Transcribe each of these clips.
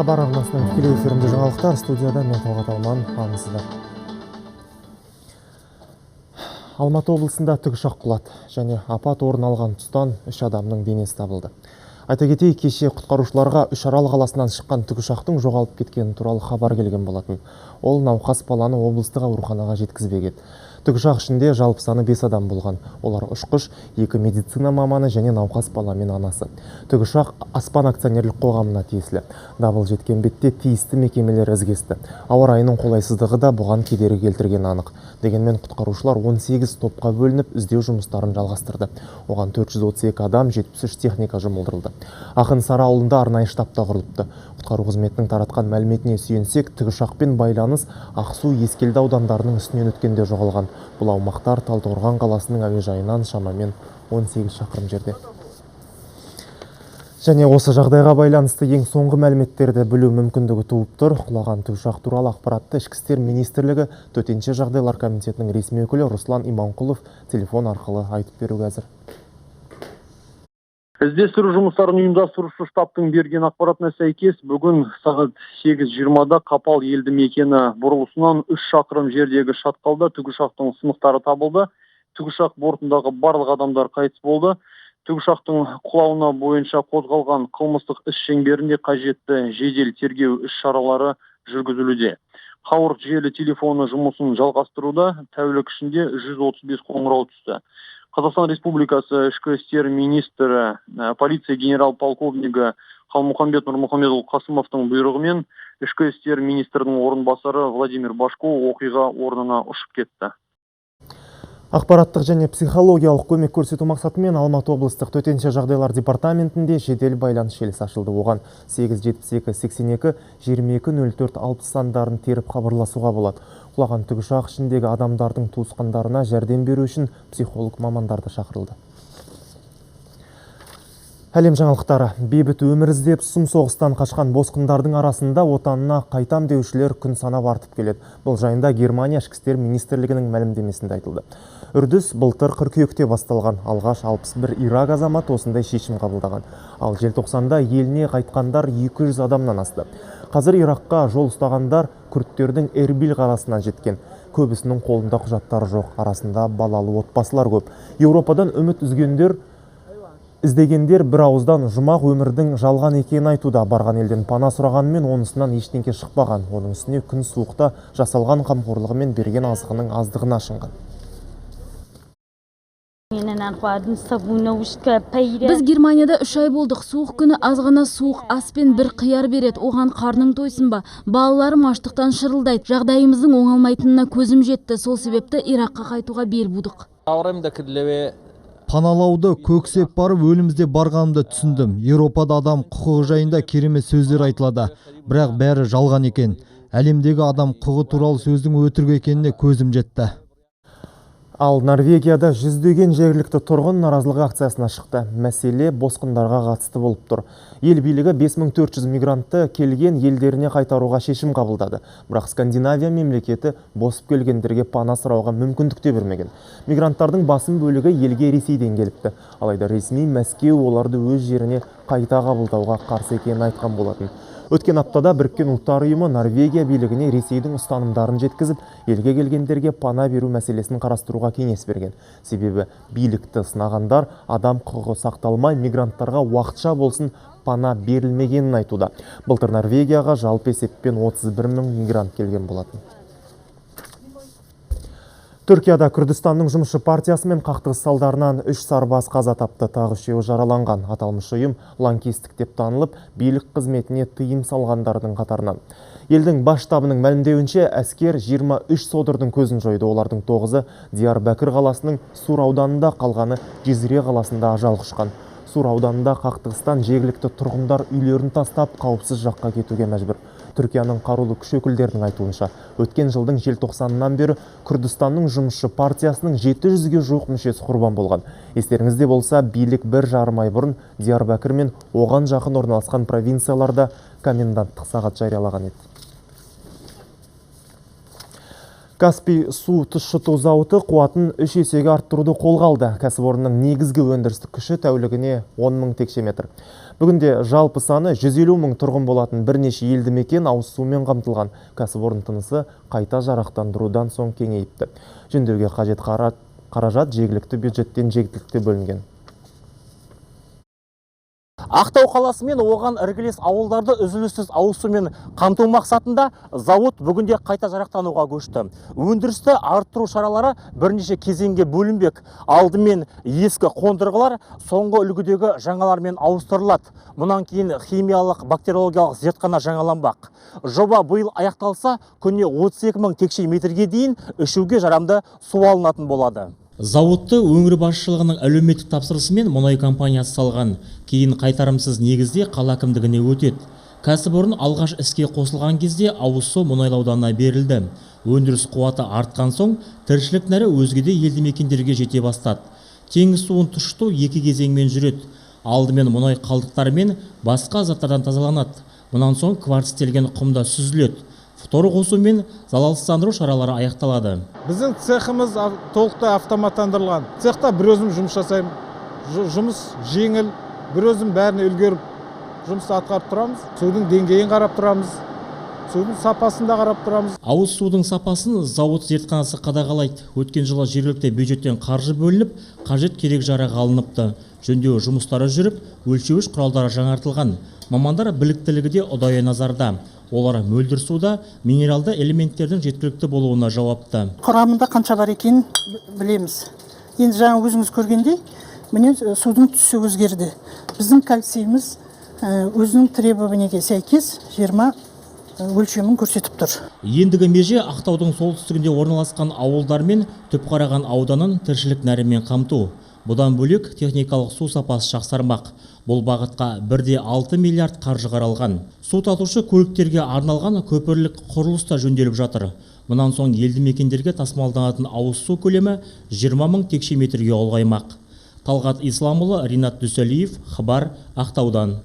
Хабар арнасының тікелей эфирінде жаңалықтар, студияда мен Талғат Алман, армысыздар. Алматы облысында тікұшақ құлады және апат орын алған тұстан 3 адамның денесі табылды. Айта кетейік, кеше құтқарушыларға Үшарал қаласынан шыққан тікұшақтың жоғалып кеткені туралы хабар келген болатын. Ол науқас баланы облыстық ауруханаға жеткізбек еді. Тікұшақ ішінде жалпы саны 5 адам болған. Олар ұшқыш, 2 медицина маманы және науқас бала мен анасы. Тікұшақ Аспан акционерлік қоғамына тиесілі. Дабыл жеткен бетте тиісті мекемелер ізгесті. Ауа райының қолайсыздығы да бұған кедергі келтірген анық. Дегенмен құтқарушылар 18 топқа бөлініп іздеу жұмыстарын жалғастырды. Оған 432 адам, 73 техника жұмылдырылды. Ақын Сары ауылында арнайы штабта құрылыпты. Құтқару қызметінің таратқан мәліметіне сүйенсек, тікұшақпен байланыс Ақсу, Ескелді аудандарының үстінен өткенде жоғалған. Бұл аумақтар Талдықорған қаласының әуежайынан шамамен 18 шақырым жерде. Және осы жағдайға байланысты ең соңғы мәліметтерді білу мүмкіндігі туып тұр. Құлаған тікұшақ туралы ақпаратты Ішкі істер министрлігі Төтенше жағдайлар комитетінің ресми өкілі Руслан Иманқұлов телефон арқылы айтып беруге әзір. Іздестіру жұмыстарын ұйымдастырушы штабтың берген ақпаратына сәйкес, бүгін сағат 8:20-да Қапал елді мекені бұрылысынан 3 шақырым жердегі шатқалда тікұшақтың сынықтары табылды. Тікұшақ бортындағы барлық адамдар қайтыс болды. Тікұшақтың құлауына бойынша қозғалған қылмыстық іс шеңберінде қажетті жедел тергеу іс-шаралары жүргізілуде. Қауырт желі телефоны жұмысын жалғастыруда, тәулік ішінде 135 қоңырау түсті. Қазақстан Республикасы Ішкі істер министрі, полиция генерал-полковнигі Қалмұхамбет Нұрмұхамедұлы Қасымовтың бұйрығымен Ішкі істер министрінің орынбасары Владимир Башко оқиға орнына ұшып кетті. Ақпараттық және психологиялық көмек көрсету мақсатымен Алматы облыстық төтенше жағдайлар департаментінде жедел байланыс желісі ашылды. Оған 872 82 22 04 60 сандарын теріп хабарласуға болады. Құлаған тікұшақ ішіндегі адамдардың туысқандарына жәрдем беру үшін психолог мамандарды шақырылды. Әлем жаңалықтары. Бейбіт өмір іздеп сұм соғыстан қашқан босқындардың арасында отанына қайтам деушілер күн санап артып келеді. Бұл жайында Германия Ішкі істер министрлігінің мәлімдемесінде айтылды. Үрдіс былтыр қыркүйекте басталған. Алғаш 61 Ирак азаматы осындай шешім қабылдаған. Ал желтоқсанда еліне қайтқандар 200 адамнан асты. Қазір Иракқа жол ұстағандар күрдтердің Эрбил қаласынан жеткен. Көбісінің қолында құжаттары жоқ, арасында балалы отбасылар көп. Еуропадан үміт іздегендер бір ауыздан жұмақ өмірдің жалған екенін айтуда. Барған елден пана сұрағанымен онысынан ештеңке шықпаған. Оның үстіне күн суықта жасалған қамқорлығы мен берген азығының аздығына ашынған. Біз Германияда 3 ай болдық. Суық күні азғана суық аспен бір қияр береді. Оған қарның тойсын ба? Балаларым аштықтан шырылдайды. Жағдайымыздың оңалмайтынына көзім жетті. Сол себепті Иракқа қайтуға бел будық. Паналауды көксеп барып өлімізде барғанымды түсіндім. Еуропада адам құқығы жайында керемет сөздер айтылады. Бірақ бәрі жалған екен. Әлемдегі адам құқығы туралы сөздің өтірік екеніне көзім жетті. Ал Норвегияда жүздеген жергілікті тұрғын наразылық акциясына шықты. Мәселе босқындарға қатысты болып тұр. Ел билігі 5400 мигрантты келген елдеріне қайтаруға шешім қабылдады. Бірақ Скандинавия мемлекеті босып келгендерге пана сұрауға мүмкіндік те бермеген. Мигранттардың басым бөлігі елге Ресейден келіпті. Алайда ресми Мәскеу оларды өз жеріне қайта қабылдауға қарсы екенін айтқан болатын. Өткен аптада Біріккен ұлттар ұйымы Норвегия билігіне Ресейдің ұстанымдарын жеткізіп, елге келгендерге пана беру мәселесін қарастыруға кеңес берген. Себебі билікті сынағандар адам құқығы сақталмай, мигранттарға уақытша болсын пана берілмегенін айтуда. Былтыр Норвегияға жалпы есеппен 31 мың мигрант келген болатын. Түркияда Күрдістанның жұмысшы партиясы мен қақтығыс салдарынан 3 сарбаз қаза тапты, тағы 3 жараланған. Аталмыш ұйым лаңкестік деп танылып, билік қызметіне тыйым салғандардың қатарынан. Елдің бас штабының мәлімдеуінше әскер 23 содырдың көзін жойды. Олардың 9-ы Диярбәкір қаласының Сур ауданында, қалғаны Жизре қаласында ажал құшқан. Сур ауданында қақтығыстан жергілікті тұрғындар үйлерін тастап қауіпсіз жаққа кетуге мәжбүр. Түркияның қарулы күш өкілдерінің айтуынша, өткен жылдың желтоқсанынан бері Күрдістанның жұмысшы партиясының 700-ге жуық мүшесі құрбан болған. Естеріңізде болса, билік 1,5 ай бұрын Диярбәкір мен оған жақын орналасқан провинцияларда коменданттық сағат жариялаған еді. Каспий су тұщыту зауыты қуатын 3 есеге арттыруды қолға алды. Кәсіпорынның негізгі өндірістік күші тәулігіне 10 мың текше метр. Бүгінде жалпы саны 150 мың тұрғын болатын бірнеше елді мекен ауыз сумен қамтылған. Кәсіпорын тынысы қайта жарақтандырудан соң кеңейіпті. Жөндеуге қажет қаражат жергілікті бюджеттен жеткілікті бөлінген. Ақтау қаласы мен оған іргелес ауылдарды үзіліссіз ауыз сумен қамту мақсатында зауыт бүгінде қайта жарақтануға көшті. Өндірісті арттыру шаралары бірнеше кезеңге бөлінбек. Алдымен ескі қондырғылар соңғы үлгідегі жаңалармен ауыстырылады. Мұнан кейін химиялық бактериологиялық зертхана жаңаланбақ. Жоба биыл аяқталса, күніне 32 мың текше метрге дейін ішуге жарамды су алынатын болады. Зауытты өңір басшылығының әлеуметтік тапсырысымен мұнай компаниясы салған. Кейін қайтарымсыз негізде қала әкімдігіне өтеді. Кәсіпорын алғаш іске қосылған кезде ауыз су мұнайлы ауданына берілді. Өндіріс қуаты артқан соң тіршілік нәрі өзгеде елді мекендерге жете бастады. Теңіз суын тұщыту 2 кезеңмен жүреді. Алдымен мұнай қалдықтары мен басқа заттардан тазаланады. Мұнан соң кварцтелген құмда сүзіледі. Фтор қосу мен залалсыздандыру шаралары аяқталады. Біздің цехымыз толықтай автоматтандырылған. Цехта бір өзім жұмыс жасаймын. Жұмыс жеңіл, бір өзім бәріне үлгеріп жұмысты атқарып тұрамыз. Судың деңгейін қарап тұрамыз. Судың сапасын да қарап тұрамыз. Ауыз судың сапасын зауыт зертханасы қадағалайды. Өткен жылы жергілікті бюджеттен қаржы бөлініп, қажет керек жарақ алыныпты. Жөндеу жұмыстары жүріп, өлшеуіш құралдары жаңартылған. Мамандар біліктілігі де ұдайы назарда. Олар мөлдір суда минералды элементтердің жеткілікті болуына жауапты. Құрамында қанша бар екенін білеміз. Енді жаңа өзіңіз көргендей, міне судың түсі өзгерді. Біздің кальцийіміз өзінің требованиеге сәйкес 20 өлшемін көрсетіп тұр. Ендігі меже Ақтаудың солтүстігінде орналасқан ауылдар мен Түпқараған ауданын тіршілік нәрімен қамту. Бұдан бөлек техникалық су сапасы жақсармақ. Бұл бағытқа 1,6 миллиард қаржы қаралған. Су татушы көліктерге арналған көпірлік құрылыс та жөнделіп жатыр. Мұнан соң елді мекендерге тасымалданатын ауыз су көлемі 20 мың текше метрге ұлғаймақ. Талғат Исламұлы, Ринат Дүсәлиев, Хабар, Ақтаудан.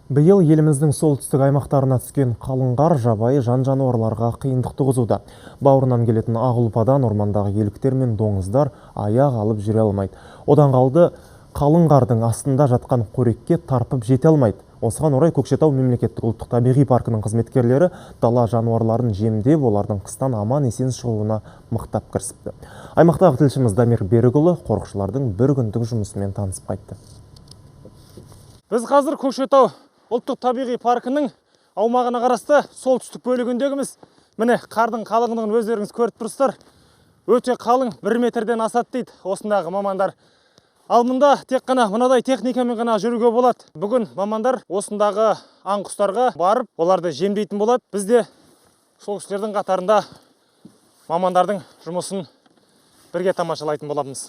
Биыл еліміздің солтүстік аймақтарына түскен қалың қар жабайы жан-жануарларға қиындық туғызуда. Бауырынан келетін ақ ұлпадан ормандағы еліктер мен доңыздар аяқ алып жүре алмайды. Одан қалды қалың қардың астында жатқан қорекке тарпып жете алмайды. Осыған орай Көкшетау мемлекеттік ұлттық табиғи паркінің қызметкерлері дала жануарларын жемдеп, олардың қыстан аман есен шығуына мықтап кірісіпті. Аймақтағы тілшіміз Дамир Берікұлы қорықшылардың бір күндік жұмысымен танысып қайтты. Біз қазір Көкшетау ұлттық табиғи паркінің аумағына қарасты солтүстік бөлігіндегіміз. Міне қардың қалыңдығын өздеріңіз көріп тұрсыздар. Өте қалың 1 метрден асады дейді осындағы мамандар. Ал мұнда тек қана мынадай техникамен ғана жүруге болады. Бүгін мамандар осындағы аң құстарға барып, оларды жемдейтін болады. Біз де сол кісілердің қатарында мамандардың жұмысын бірге тамашалайтын боламыз.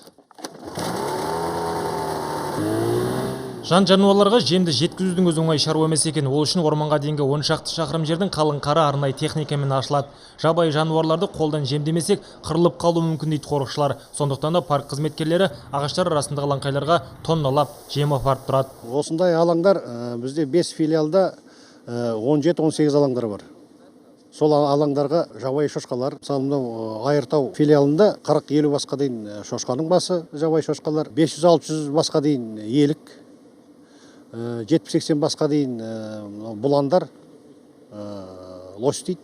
Жан-жануарларға жемді жеткізудің өз оңай шаруа емес екен. Ол үшін орманға дейінгі 10 шақты шақырым жердің қалың қары арнайы техникамен ашылады. Жабайы жануарларды қолдан жемдемесек, қырылып қалуы мүмкін дейді қорықшылар. Сондықтан да парк қызметкерлері ағаштар арасындағы алаңқайларға тонналап жем апарып тұрады. Осындай алаңдар бізде 5 филиалда 17-18 алаңдар бар. Сол алаңдарға жабайы шошқалар, мысалы Айыртау филиалында 40-50 басқа дейін шошқаның басы жабайы шошқалар, 500-600 басқа дейін елік, 70-80 басқа дейін бұландар, лось дейді.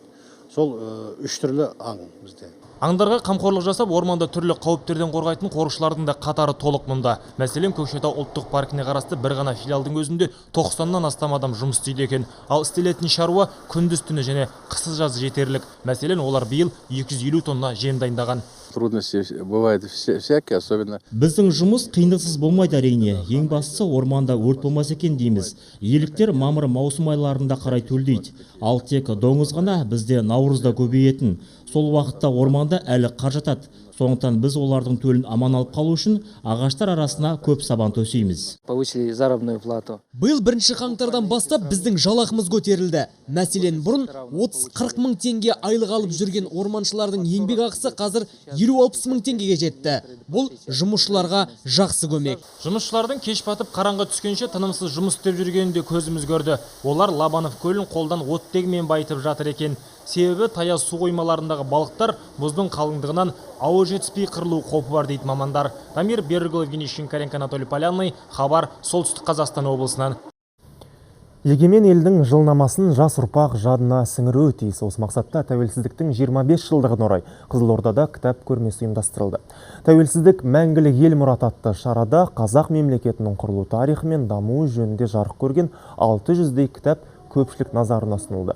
Сол 3 түрлі аң бізде. Аңдарға қамқорлық жасап, орманда түрлі қауіптерден қорғайтын қорықшылардың да қатары толық мұнда. Мәселен, Көкшетау ұлттық паркіне қарасты бір ғана филиалдың өзінде 90-нан астам адам жұмыс істейді екен. Ал істелетін шаруа күндіз түні және қысы жазы жетерлік. Мәселен, олар биыл 250 тонна жем дайындаған. Трудности бывают всякие, особенно. Біздің жұмыс қиындықсыз болмайды әрине. Ең бастысы орманда өрт болмас екен дейміз. Еліктер мамыр маусым айларында қарай төлдейді. Ал тек доңыз ғана бізде наурызда көбейетін. Сол уақытта орманда әлі қар жатады. Сондықтан біз олардың төлін аман алып қалу үшін ағаштар арасына көп сабан төсейміз. Повысили заработную плату. Биыл 1 қаңтардан бастап біздің жалақымыз көтерілді. Мәселен, бұрын 30-40 мың теңге айлық алып жүрген орманшылардың еңбек ақысы қазір 50-60 мың теңгеге жетті. Бұл жұмысшыларға жақсы көмек. Жұмысшылардың кеш батып қараңғы түскенше тынымсыз жұмыс істеп жүргенін де көзіміз көрді. Олар Лабанов көлін қолдан оттегімен байытып жатыр екен. Себебі таяз су қоймаларындағы балықтар мұздың қалыңдығынан ауы жетіспей қырылу қаупі бар дейді мамандар. Дамир Берікұлы, Евгений Шинкаренко, Анатолий Полянный, хабар, Солтүстік Қазақстан облысынан. Егемен елдің жылнамасын жас ұрпақ жадына сіңіруі тиіс. Осы мақсатта тәуелсіздіктің 25 жылдығын орай Қызылордада кітап көрмесі ұйымдастырылды. Тәуелсіздік мәңгілік ел мұрат атты шарада қазақ мемлекетінің құрылу тарихы мен дамуы жөнінде жарық көрген 600-дей кітап көпшілік назарына ұсынылды.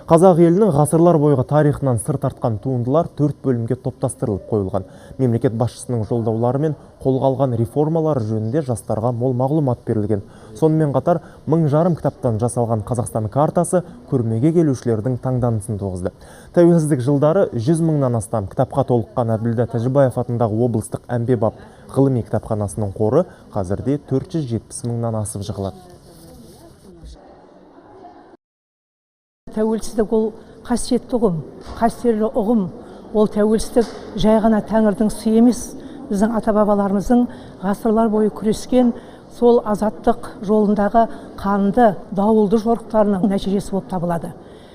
Қазақ елінің ғасырлар бойғы тарихынан сыр тартқан туындылар 4 бөлімге топтастырылып қойылған. Мемлекет басшысының жолдаулары мен қолға алған реформалар жөнінде жастарға мол мағлұмат берілген. Сонымен қатар 1000 кітаптан жасалған Қазақстан картасы көрмеге келушілердің таңданысын туғызды. Тәуелсіздік жылдары 100 мыңнан астам кітапқа толыққан Әбділда Тәжібаев атындағы облыстық әмбебап ғылыми кітапханасының қоры қазірде 470 мыңнан асып жығылады. Тәуелсіздік ол қасиетті ұғым, қастерлі ұғым. Ол тәуелсіздік жай ғана тәңірдің сыйы емес, біздің ата-бабаларымыздың ғасырлар бойы күрескен сол азаттық жолындағы қанды, дауылды жорықтарының нәтижесі болып табылады.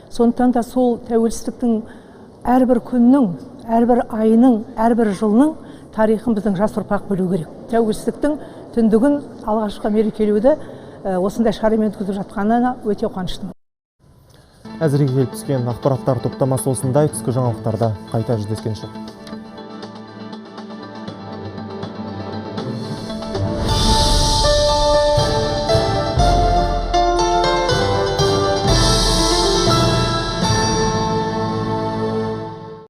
Сондықтан да сол тәуелсіздіктің әрбір күннің, әрбір айының, әрбір жылының тарихын біздің жас ұрпақ білу керек. Тәуелсіздіктің түндігін алғашқы мерекелеуді осындай шарамен өткізіп жатқанына өте қуаныштымын. Әзірге келіп түскен ақпараттар топтамасы осындай. Түскі жаңалықтарда қайта жүздескенше.